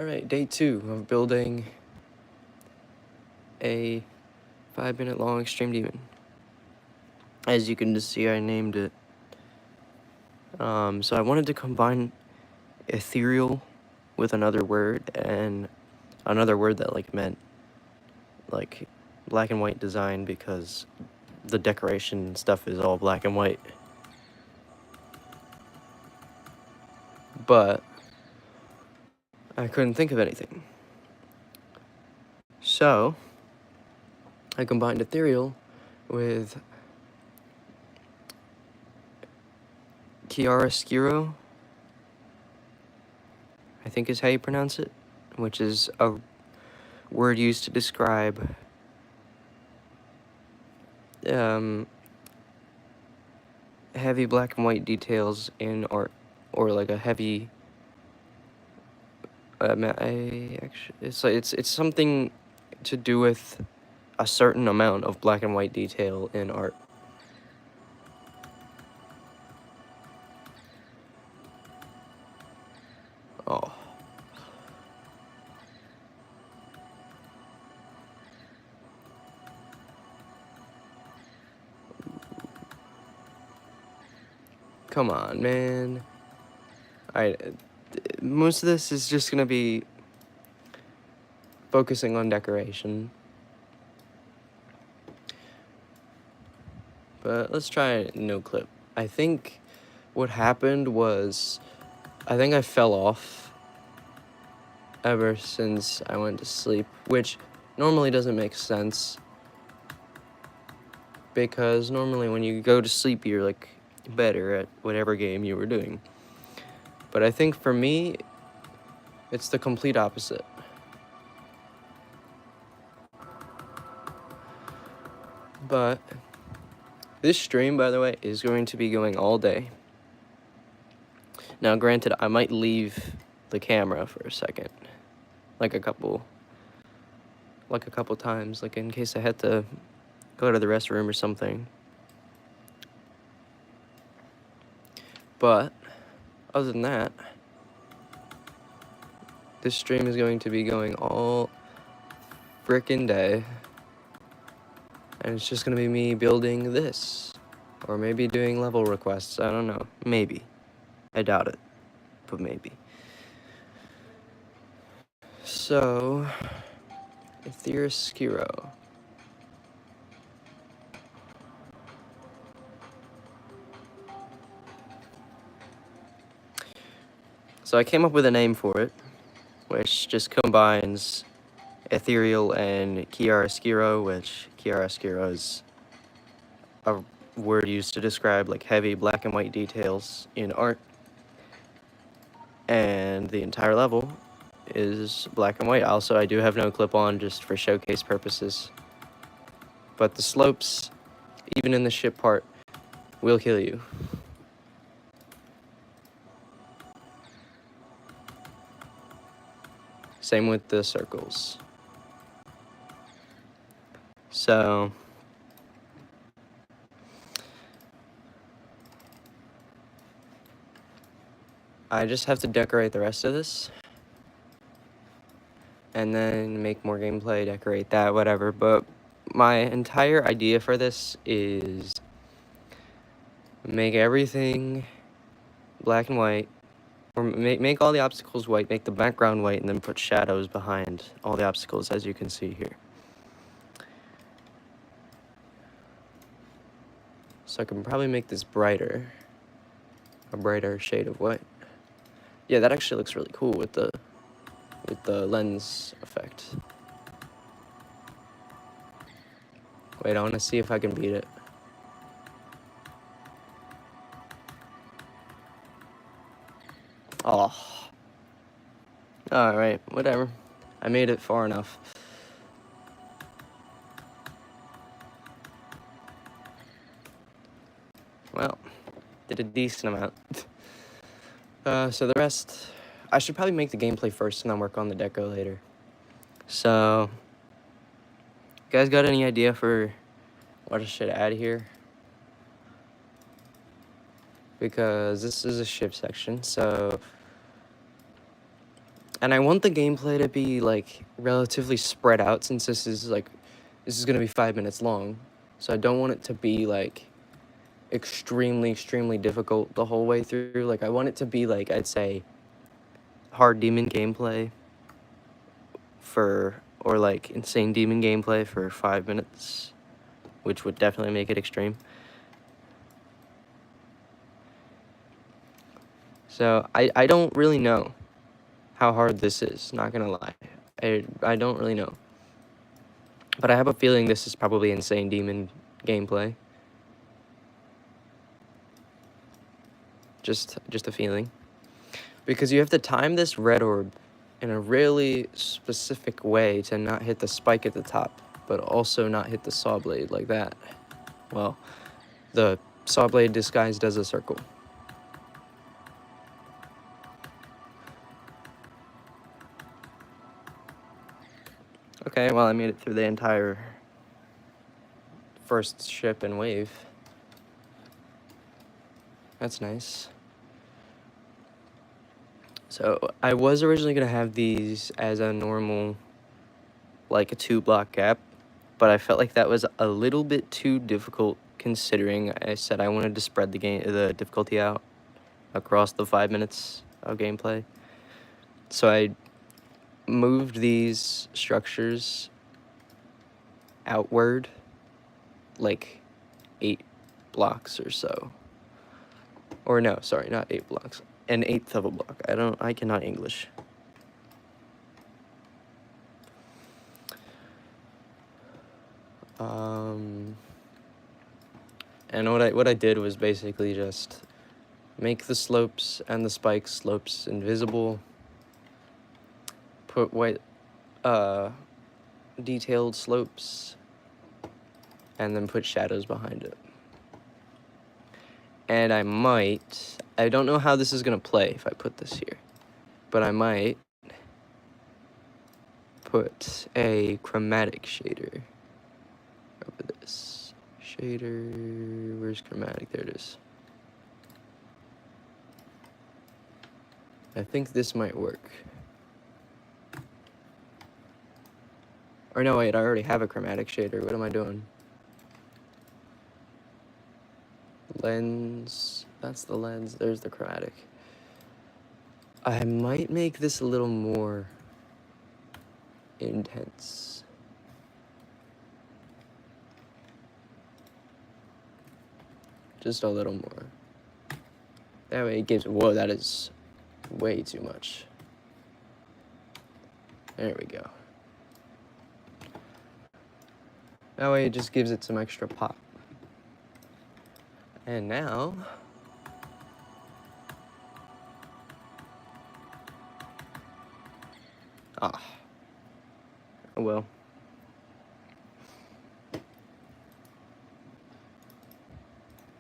Alright, day 2 of building a 5-minute long Extreme Demon. As you can just see, I named it. So I wanted to combine ethereal with another word, and another word that meant black and white design, because the decoration stuff is all black and white. But I couldn't think of anything. So I combined ethereal with chiaroscuro, I think is how you pronounce it, which is a word used to describe heavy black and white details in art, or like a heavy it's something to do with a certain amount of black and white detail in art. Oh. Come on, man. Most of this is just gonna be focusing on decoration. But let's try no clip. I think what happened was, I think I fell off ever since I went to sleep, which normally doesn't make sense, because normally when you go to sleep, you're better at whatever game you were doing. But I think for me, it's the complete opposite. But this stream, by the way, is going to be going all day. Now, granted, I might leave the camera for a second, like a couple times, in case I had to go to the restroom or something. But other than that, this stream is going to be going all frickin' day, and it's just gonna be me building this, or maybe doing level requests. I don't know. Maybe. I doubt it, but maybe. So, Etheroskiro. So I came up with a name for it, which just combines ethereal and chiaroscuro, which chiaroscuro is a word used to describe heavy black and white details in art. And the entire level is black and white. Also, I do have no clip on just for showcase purposes. But the slopes, even in the ship part, will kill you. Same with the circles. So I just have to decorate the rest of this, and then make more gameplay, decorate that, whatever. But my entire idea for this is make everything black and white, or make all the obstacles white, make the background white, and then put shadows behind all the obstacles, as you can see here. So I can probably make this brighter, a brighter shade of white. Yeah, that actually looks really cool with the lens effect. Wait, I want to see if I can beat it. Oh. Alright, whatever. I made it far enough. Well, did a decent amount. So the rest, I should probably make the gameplay first and then work on the deco later. So, you guys got any idea for what I should add here? Because this is a ship section, so And I want the gameplay to be, like, relatively spread out since this is going to be 5 minutes long. So I don't want it to be, like, extremely difficult the whole way through. Like, I want it to be, like, I'd say, hard demon gameplay or, like, insane demon gameplay for 5 minutes, which would definitely make it extreme. So I don't really know how hard this is, not gonna lie. I don't really know. But I have a feeling this is probably insane demon gameplay. Just a feeling. Because you have to time this red orb in a really specific way to not hit the spike at the top, but also not hit the saw blade like that. Well, the saw blade disguised as a circle. Okay, well, I made it through the entire first ship and wave. That's nice. So I was originally going to have these as a normal, like a 2-block gap, but I felt like that was a little bit too difficult considering I said I wanted to spread the difficulty out across the 5 minutes of gameplay. So I moved these structures outward like 8 blocks or so. Or no, sorry, not 8 blocks. An eighth of a block. I cannot English. And what I did was basically just make the slopes and the spike slopes invisible. Put white detailed slopes, and then put shadows behind it. And I don't know how this is gonna play if I put this here, but I might put a chromatic shader over this. Shader, where's chromatic? There it is. I think this might work. Or no, wait, I already have a chromatic shader. What am I doing? Lens, that's the lens, there's the chromatic. I might make this a little more intense. Just a little more. That way it gives, whoa, that is way too much. There we go. That way it just gives it some extra pop. And now, oh well.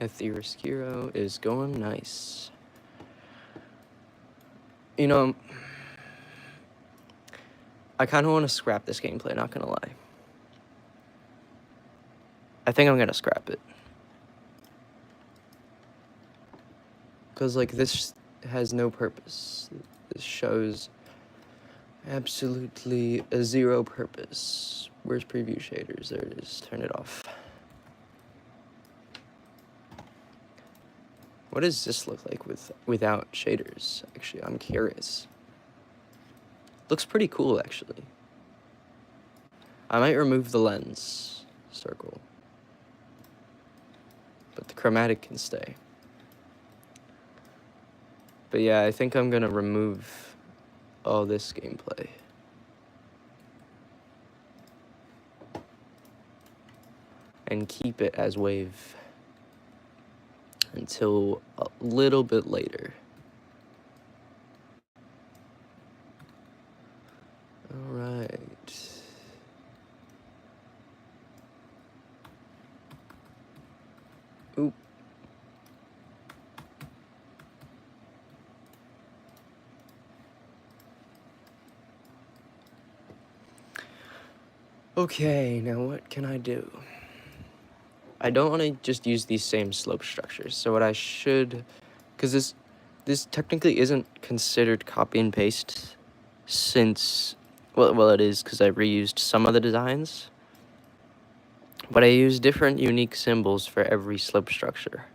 Etheroskiro is going nice. You know, I kind of want to scrap this gameplay, not gonna lie. I think I'm gonna scrap it. Because, like, this has no purpose. This shows absolutely a zero purpose. Where's preview shaders? There it is. Turn it off. What does this look like without shaders? Actually, I'm curious. Looks pretty cool, actually. I might remove the lens circle, but the chromatic can stay. But yeah, I think I'm gonna remove all this gameplay. And keep it as wave until a little bit later. All right. Oop. Okay, now what can I do? I don't want to just use these same slope structures. So what I should, because this technically isn't considered copy and paste. since, well, it is because I reused some of the designs, but I used different unique symbols for every slope structure.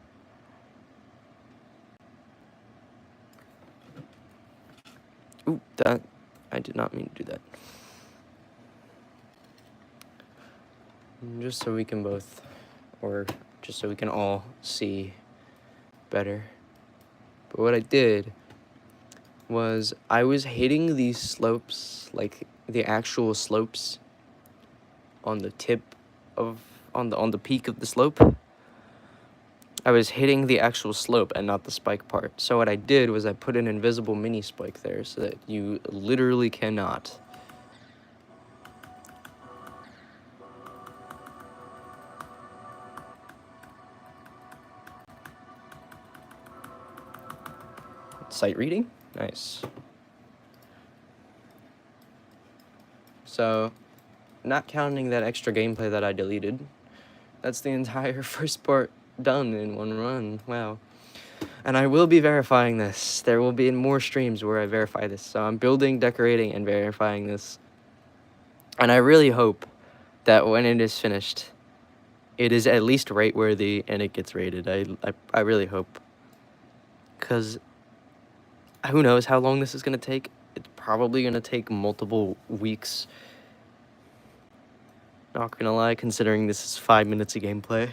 Ooh, I did not mean to do that. Just so we can both, or just so we can all see better. But what I did was I was hitting these slopes, like the actual slopes on the tip of, on the peak of the slope. I was hitting the actual slope and not the spike part. So what I did was I put an invisible mini spike there so that you literally cannot. Sight reading? Nice. So, not counting that extra gameplay that I deleted, that's the entire first part done in one run. Wow. And I will be verifying this. There will be more streams where I verify this. So I'm building, decorating, and verifying this. And I really hope that when it is finished, it is at least rate worthy and it gets rated. I really hope. Because who knows how long this is going to take? It's probably going to take multiple weeks. Not going to lie, considering this is 5 minutes of gameplay.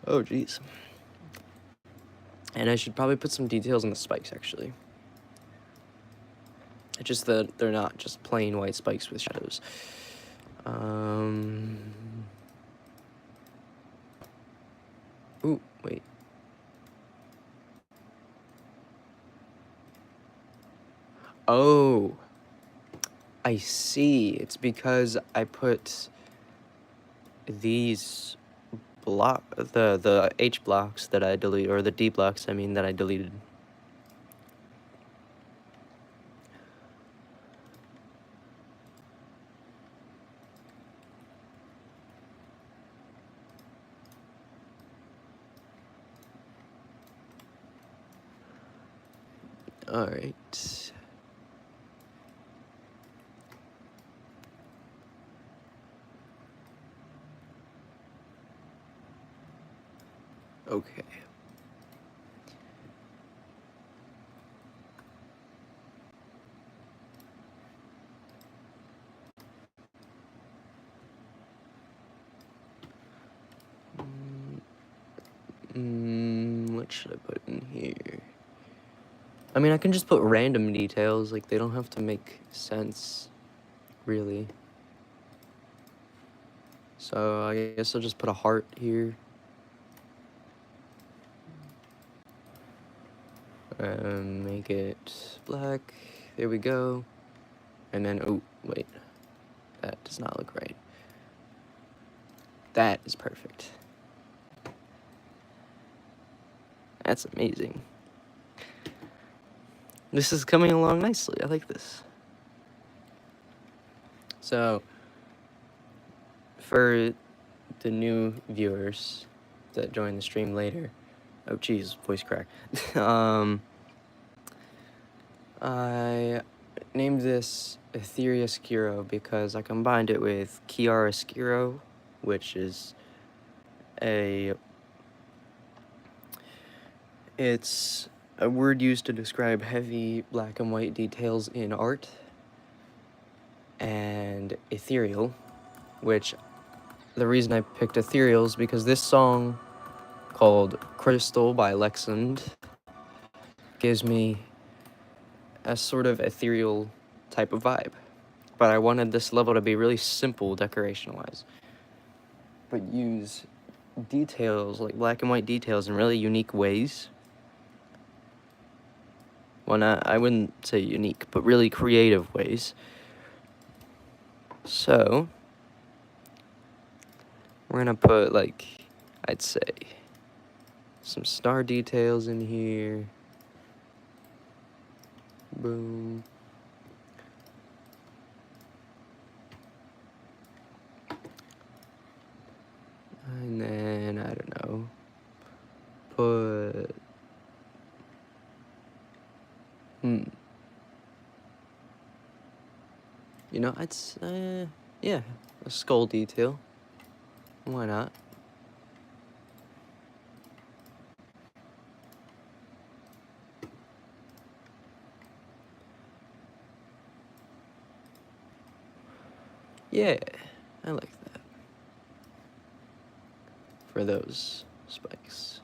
Oh, jeez. And I should probably put some details on the spikes, actually. It's just that they're not just plain white spikes with shadows. Ooh, wait. Oh, I see. It's because I put these the H blocks that I deleted, or the D blocks, I mean, that I deleted. All right. Okay. What should I put in here? I mean, I can just put random details, like they don't have to make sense, really. So I guess I'll just put a heart here. Make it black. There we go. And then, oh, wait. That does not look right. That is perfect. That's amazing. This is coming along nicely. I like this. So, for the new viewers that join the stream later, oh geez, voice crack. I named this Ethereoscuro because I combined it with chiaroscuro, which is it's a word used to describe heavy black and white details in art, and ethereal, which the reason I picked ethereal is because this song called Crystal by Lexand gives me a sort of ethereal type of vibe. But I wanted this level to be really simple decoration-wise, but use details, like black and white details, in really unique ways. Well, I wouldn't say unique, but really creative ways. So, we're gonna put, like, I'd say, some star details in here. Boom. And then, I don't know, put You know, yeah, a skull detail. Why not? Yeah, I like that. For those spikes.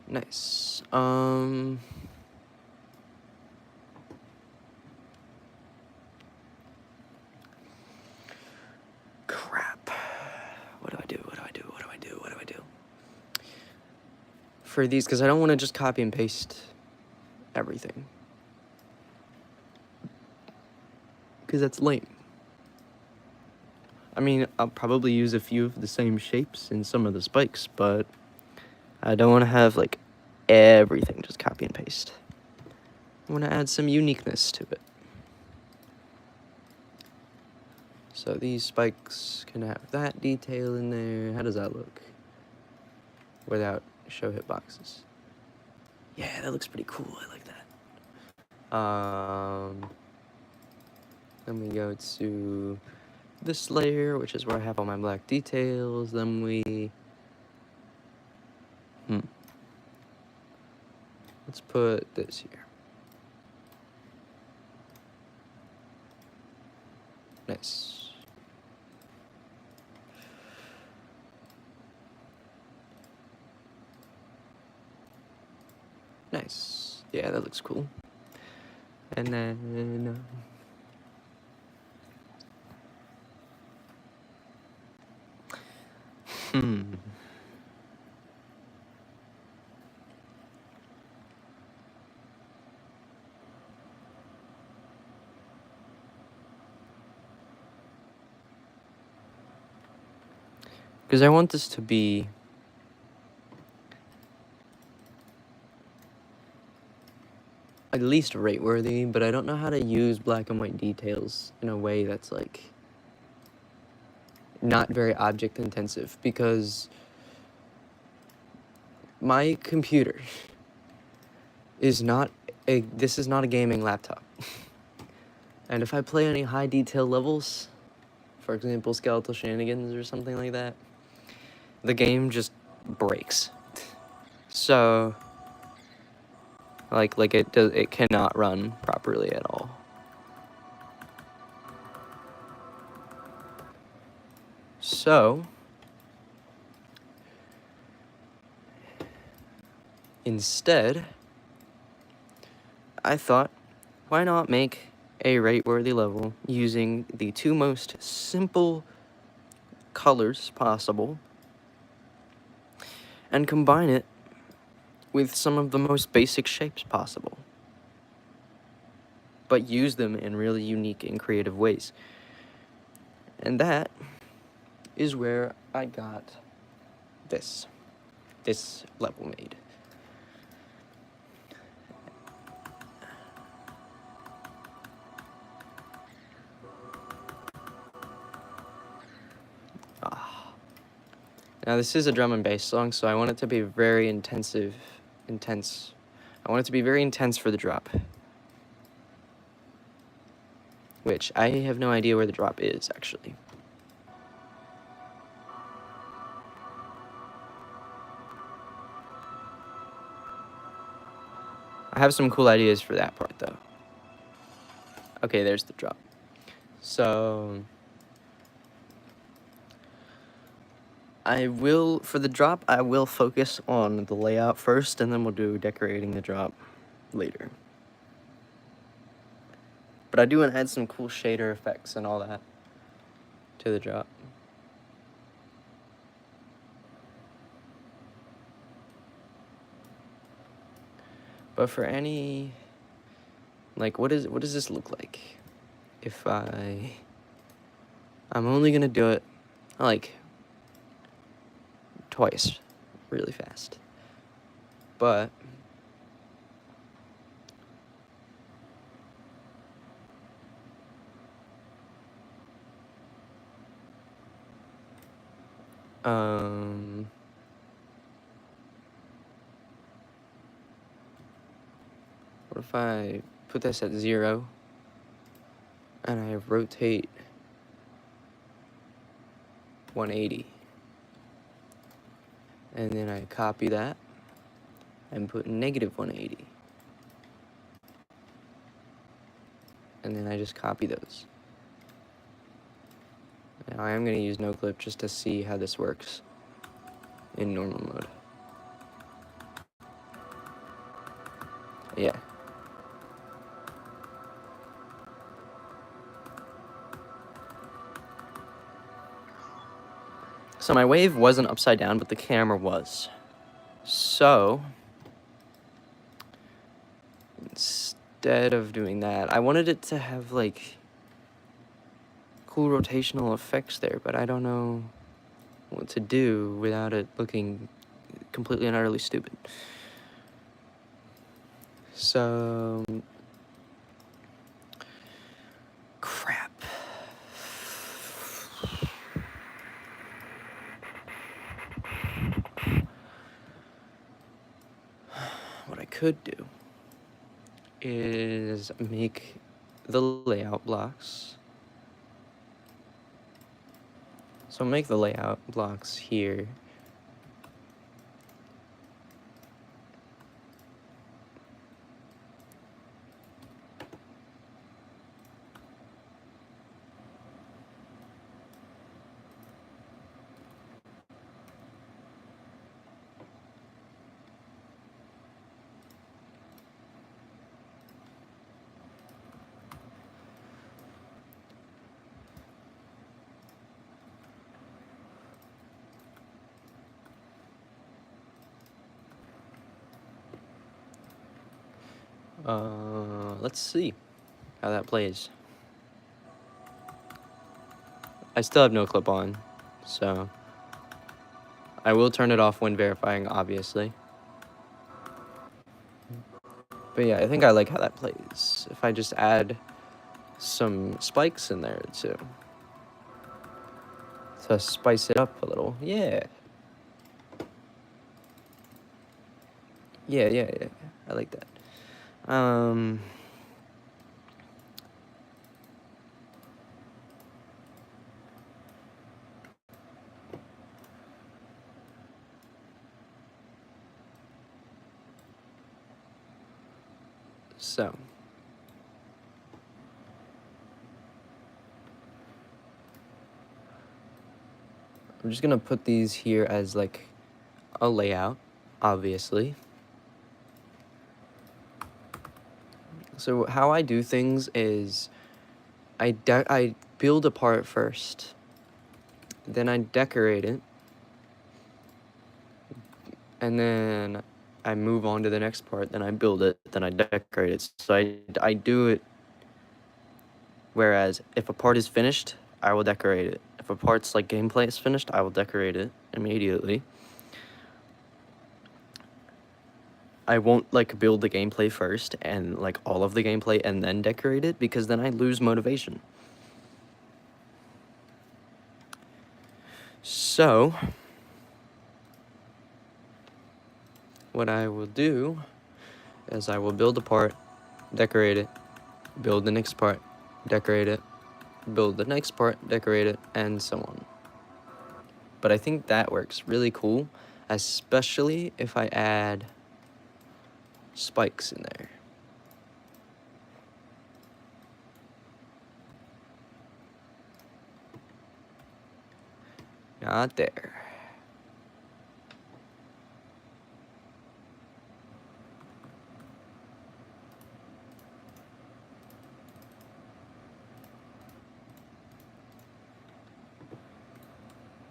Nice. Crap. What do I do? What do I do? What do I do? What do I do? For these, because I don't want to just copy and paste everything. Because that's lame. I mean, I'll probably use a few of the same shapes in some of the spikes, but I don't want to have, like, everything just copy and paste. I want to add some uniqueness to it. So these spikes can have that detail in there. How does that look? Without show hitboxes. Yeah, that looks pretty cool. I like that. Then we go to this layer, which is where I have all my black details. Then we... Let's put this here. Nice. Nice. Yeah, that looks cool. And then... Because I want this to be... at least rate-worthy, but I don't know how to use black and white details in a way that's, like, not very object-intensive, because my computer is not this is not a gaming laptop. And if I play any high-detail levels, for example, Skeletal Shenanigans or something like that, the game just breaks. So... Like it cannot run properly at all. So, instead, I thought, why not make a rate-worthy level using the two most simple colors possible and combine it with some of the most basic shapes possible, but use them in really unique and creative ways. And that is where I got this level made. Now this is a drum and bass song, so I want it to be very intense. I want it to be very intense for the drop. Which, I have no idea where the drop is, actually. I have some cool ideas for that part, though. Okay, there's the drop. So... for the drop, I will focus on the layout first, and then we'll do decorating the drop later. But I do want to add some cool shader effects and all that to the drop. But for any... Like, what does this look like? If I'm only gonna do it, like... twice, really fast. But What if I put this at 0 and I rotate 180? And then I copy that and put negative 180. And then I just copy those. Now I am going to use NoClip just to see how this works in normal mode. Yeah. So my wave wasn't upside down, but the camera was. So instead of doing that, I wanted it to have like cool rotational effects there, but I don't know what to do without it looking completely and utterly stupid. So crap. What I could do is make the layout blocks. So make the layout blocks here. Let's see how that plays. I still have NoClip on, so I will turn it off when verifying, obviously. But yeah, I think I like how that plays. If I just add some spikes in there too, to spice it up a little. Yeah. Yeah. I like that. So I'm just gonna put these here as like a layout, obviously. So how I do things is I build a part first, then I decorate it, and then I move on to the next part, then I build it, then I decorate it. So I do it, whereas if a part is finished, I will decorate it. If a part's like gameplay is finished, I will decorate it immediately. I won't like build the gameplay first and like all of the gameplay and then decorate it, because then I lose motivation. So what I will do is I will build a part, decorate it, build the next part, decorate it, build the next part, decorate it, and so on. But I think that works really cool, especially if I add spikes in there. Not there.